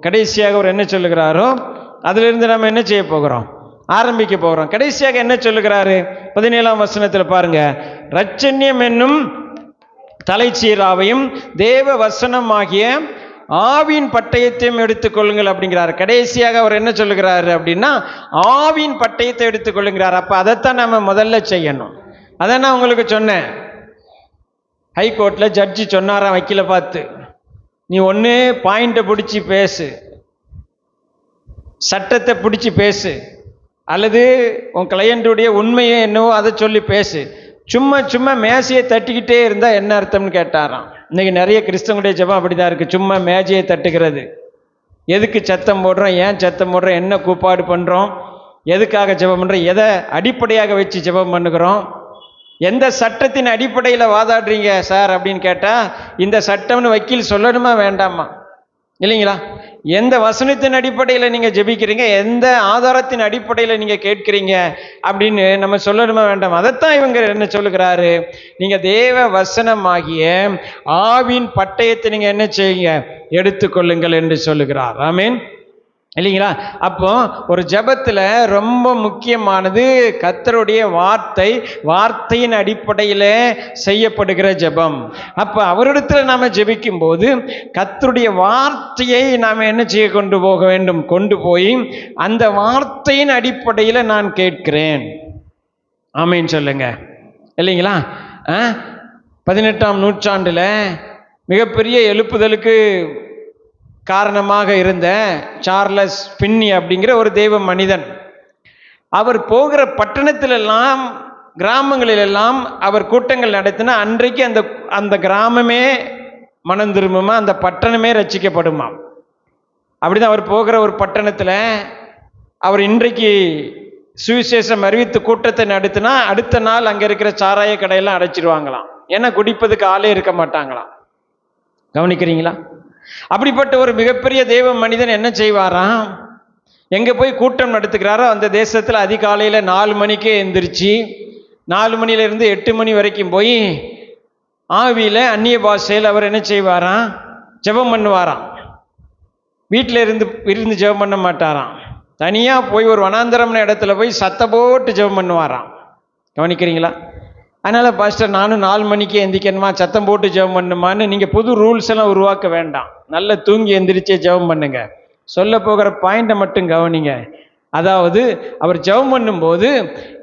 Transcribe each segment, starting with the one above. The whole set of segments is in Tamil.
கடைசியாக அவர் என்ன சொல்லுகிறாரோ அதிலிருந்து நம்ம என்ன செய்ய போகிறோம், ஆரம்பிக்க போகிறோம். கடைசியாக என்ன சொல்லுகிறாரு 17ஆம் வசனத்தில் பாருங்க, இரட்சண்யம் என்னும் தலைச்சீராவையும் தேவ வசனமாகிய ஆவின் பட்டயத்தையும் எடுத்துக்கொள்ளுங்கள் அப்படிங்கிறார். கடைசியாக அவர் என்ன சொல்லுகிறாரு அப்படின்னா, ஆவின் பட்டயத்தை எடுத்துக்கொள்ளுங்கிறார். அப்ப அதைத்தான் நம்ம முதல்ல செய்யணும். அதான் நான் உங்களுக்கு சொன்னேன், ஹைகோர்ட்ல ஜட்ஜி சொன்னாராம் வக்கீல பார்த்து, நீ ஒன்று பாயிண்ட்டை பிடிச்சி பேசு, சட்டத்தை பிடிச்சி பேசு, அல்லது உன் கிளையண்ட்டுடைய உண்மையை என்னவோ அதை சொல்லி பேசு. சும்மா சும்மா மேசையை தட்டிக்கிட்டே இருந்தால் என்ன அர்த்தம்னு கேட்டாராம். இன்னைக்கு நிறைய கிறிஸ்தவனுடைய ஜெபம் அப்படிதான் இருக்குது, சும்மா மேஜையை தட்டுகிறது. எதுக்கு சத்தம் போடுறோம், ஏன் சத்தம் போடுறோம், என்ன கூப்பாடு பண்ணுறோம், எதுக்காக ஜெபம் பண்ணுறோம், எதை அடிப்படையாக வச்சு ஜெபம் பண்ணுகிறோம், எந்த சட்டத்தின் அடிப்படையில் வாதாடுறீங்க சார் அப்படின்னு கேட்டால், இந்த சட்டம்னு வக்கீல் சொல்லணுமா வேண்டாமா, இல்லைங்களா? எந்த வசனத்தின் அடிப்படையில் நீங்கள் ஜெபிக்கிறீங்க, எந்த ஆதாரத்தின் அடிப்படையில் நீங்கள் கேட்கிறீங்க அப்படின்னு நம்ம சொல்லணுமா வேண்டாம்? அதைத்தான் இவங்க என்ன சொல்லுகிறாரு, நீங்கள் தேவ வசனமாகிய ஆவின் பட்டயத்தை நீங்கள் என்ன செய்யுங்க, எடுத்துக்கொள்ளுங்கள் என்று சொல்லுகிறார். ஆமீன், இல்லைங்களா? அப்போ ஒரு ஜெபத்தில் ரொம்ப முக்கியமானது கர்த்தருடைய வார்த்தை, வார்த்தையின் அடிப்படையில் செய்யப்படுகிற ஜெபம். அப்போ அவரிடத்தில் நாம் ஜெபிக்கும் போது கர்த்தருடைய வார்த்தையை நாம் என்ன செய்ய கொண்டு போக வேண்டும், கொண்டு போய் அந்த வார்த்தையின் அடிப்படையில் நான் கேட்கிறேன். ஆமீன் சொல்லுங்க, இல்லைங்களா? 18ஆம் நூற்றாண்டில் மிகப்பெரிய எழுப்புதலுக்கு காரணமாக இருந்த சார்லஸ் பின்னி அப்படிங்கிற ஒரு தெய்வ மனிதன், அவர் போகிற பட்டணத்திலெல்லாம் கிராமங்களிலெல்லாம் அவர் கூட்டங்கள் நடத்தினா அன்றைக்கு அந்த அந்த கிராமமே மனம் திரும்புமா, அந்த பட்டணமே ரட்சிக்கப்படுமா. அப்படிதான் அவர் போகிற ஒரு பட்டணத்தில் அவர் இன்றைக்கு சுவிசேஷம் அறிவித்து கூட்டத்தை நடத்தினா அடுத்த நாள் அங்கே இருக்கிற சாராய கடையெல்லாம் அடைச்சிடுவாங்களாம். ஏன்னா குடிப்பதுக்கு ஆளே இருக்க மாட்டாங்களாம். கவனிக்கிறீங்களா? அப்படிப்பட்ட ஒரு மிகப்பெரிய தெய்வ மனிதன் என்ன செய்வாராம், எங்கே போய் கூட்டம் நடத்துகிறாரோ அந்த தேசத்தில் அதிகாலையில் 4 மணிக்கே எந்திரிச்சு 4 மணியிலிருந்து 8 மணி வரைக்கும் போய் ஆவியில் அந்நிய பாஷையில் அவர் என்ன செய்வாராம், ஜெபம் பண்ணுவாராம். வீட்டில் இருந்து ஜெபம் பண்ண மாட்டாராம், தனியாக போய் ஒரு வனாந்தரம்ன இடத்துல போய் சத்த போட்டு ஜெபம் பண்ணுவாராம். கவனிக்கிறீங்களா? அதனால் பாஸ்டர் நானும் 4 மணிக்கு எந்திரிக்கணுமா, சத்தம் போட்டு ஜெபம் பண்ணுமான்னு நீங்கள் புது ரூல்ஸ் எல்லாம் உருவாக்க வேண்டாம். நல்லா தூங்கி எந்திரிச்சே ஜெபம் பண்ணுங்க. சொல்ல போகிற பாயிண்டை மட்டும் கவனிங்க. அதாவது அவர் ஜெபம் பண்ணும்போது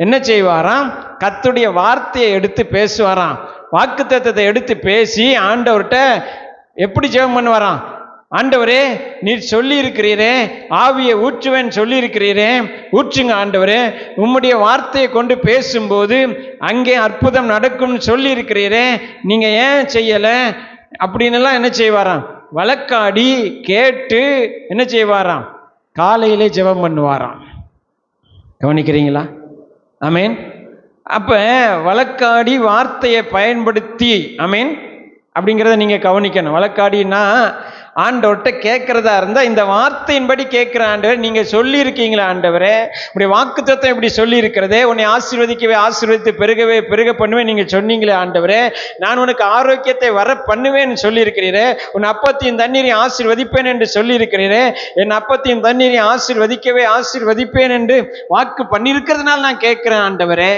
என்ன செய்வாராம், கர்த்தருடைய வார்த்தையை எடுத்து பேசுவாராம், வாக்குத்தத்தத்தை எடுத்து பேசி ஆண்டவர்கிட்ட எப்படி ஜெபம் பண்ணுவாராம், ஆண்டவரே நீர் சொல்லி இருக்கிறீரே, ஆவியை ஊற்றுவேன் சொல்லி இருக்கிறீரே, ஊற்றுங்க ஆண்டவரே, உம்முடைய வார்த்தையை கொண்டு பேசும்போது அங்கே அற்புதம் நடக்கும்னு சொல்லி இருக்கிறீரே, நீங்க ஏன் செய்யல அப்படின்னுலாம் என்ன செய்வாராம், வழக்காடி கேட்டு என்ன செய்வாராம், காலையிலே ஜெபம் பண்ணுவாராம். கவனிக்கிறீங்களா? ஆமீன். அப்ப வழக்காடி வார்த்தையை பயன்படுத்தி, ஆமீன் அப்படிங்கிறத நீங்க கவனிக்கணும். வழக்காடினா ஆண்டவர்கிட்ட கேட்கறதா இருந்தா இந்த வார்த்தையின்படி கேட்கிற ஆண்டவர், நீங்க சொல்லி இருக்கீங்களா ஆண்டவரே, இப்படி வாக்குத்தத்தம் இப்படி சொல்லி இருக்கிறதே, உன்னை ஆசீர்வதிக்கவே ஆசீர்வதித்து பெருகவே பெருக பண்ணுவேன் நீங்க சொன்னீங்களே ஆண்டவரே, நான் உனக்கு ஆரோக்கியத்தை வர பண்ணுவேன்னு சொல்லி இருக்கிறீரே, உன் அப்பத்தையும் தண்ணீரையும் ஆசீர்வதிப்பேன் என்று சொல்லி இருக்கிறீரே, என் அப்பத்தையும் தண்ணீரையும் ஆசீர்வதிக்கவே ஆசீர்வதிப்பேன் என்று வாக்கு பண்ணியிருக்கிறதுனால நான் கேட்கிறேன் ஆண்டவரே,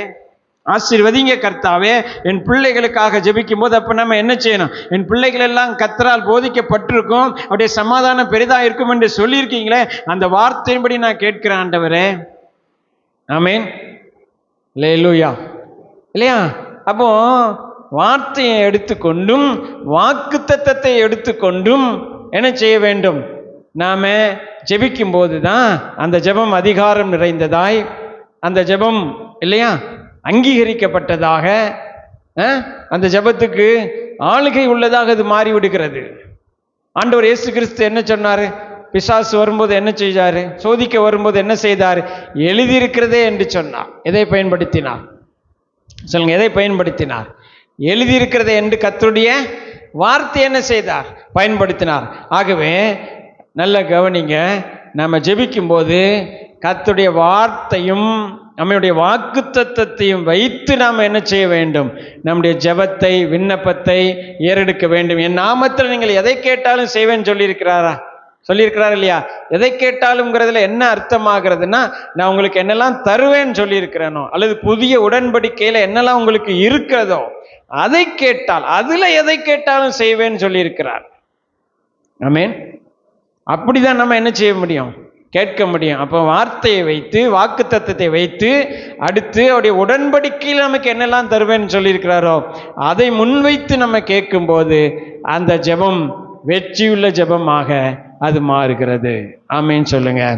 ஆசீர்வதிங்க கர்த்தாவே. என் பிள்ளைகளுக்காக ஜெபிக்கும் போது அப்ப நம்ம என்ன செய்யணும், என் பிள்ளைகள் எல்லாம் கர்த்தரால் போதிக்கப்பட்டிருக்கும், அப்படியே சமாதானம் பெரிதா இருக்கும் என்று சொல்லியிருக்கீங்களே, அந்த வார்த்தையின்படி நான் கேட்கிறேன் ஆண்டவரே. ஆமீன், அல்லேலூயா, இல்லையா? அப்போ வார்த்தையை எடுத்துக்கொண்டும் வாக்குத்தத்தத்தை எடுத்துக்கொண்டும் என்ன செய்ய வேண்டும், நாம ஜெபிக்கும் போதுதான் அந்த ஜெபம் அதிகாரம் நிறைந்ததாய், அந்த ஜெபம் இல்லையா அங்கீகரிக்கப்பட்டதாக, அந்த ஜெபத்துக்கு ஆளுகை உள்ளதாக அது மாறி விடுகிறது. ஆண்டவர் இயேசு கிறிஸ்து என்ன சொன்னாரு, பிசாசு வரும்போது என்ன செய்தாரு, சோதிக்க வரும்போது என்ன செய்தார், எழுதியிருக்கிறதே என்று சொன்னார். எதை பயன்படுத்தினார் சொல்லுங்க, எதை பயன்படுத்தினார், எழுதியிருக்கிறதே என்று கர்த்தருடைய வார்த்தை என்ன செய்தார், பயன்படுத்தினார். ஆகவே நல்ல கவனிங்க, நம்ம ஜெபிக்கும் போது கர்த்தருடைய வார்த்தையும் நம்முடைய வாக்குத்தத்தத்தையும் வைத்து நாம் என்ன செய்ய வேண்டும், நம்முடைய ஜெபத்தை விண்ணப்பத்தை ஏறெடுக்க வேண்டும். என் நாமத்தில் நீங்கள் எதை கேட்டாலும் செய்வேன்னு சொல்லியிருக்கிறாரா, சொல்லியிருக்கிறார் இல்லையா? எதை கேட்டாலும்ங்கிறதுல என்ன அர்த்தமாகிறதுனா, நான் உங்களுக்கு என்னெல்லாம் தருவேன்னு சொல்லியிருக்கிறேனோ, அல்லது புதிய உடன்படிக்கையில என்னெல்லாம் உங்களுக்கு இருக்கிறதோ அதை கேட்டால், அதுல எதை கேட்டாலும் செய்வேன்னு சொல்லியிருக்கிறார். ஆமென். அப்படிதான் நம்ம என்ன செய்ய முடியும்? கேட்க முடியும். அப்போ வார்த்தையை வைத்து, வாக்கு தத்தத்தை வைத்து, அடுத்து அவருடைய உடன்படிக்கையில் நமக்கு என்னெல்லாம் தருவேன்னு சொல்லியிருக்கிறாரோ அதை முன்வைத்து நம்ம கேட்கும்போது அந்த ஜெபம் வெற்றியுள்ள ஜெபமாக அது மாறுகிறது. ஆமென் சொல்லுங்க.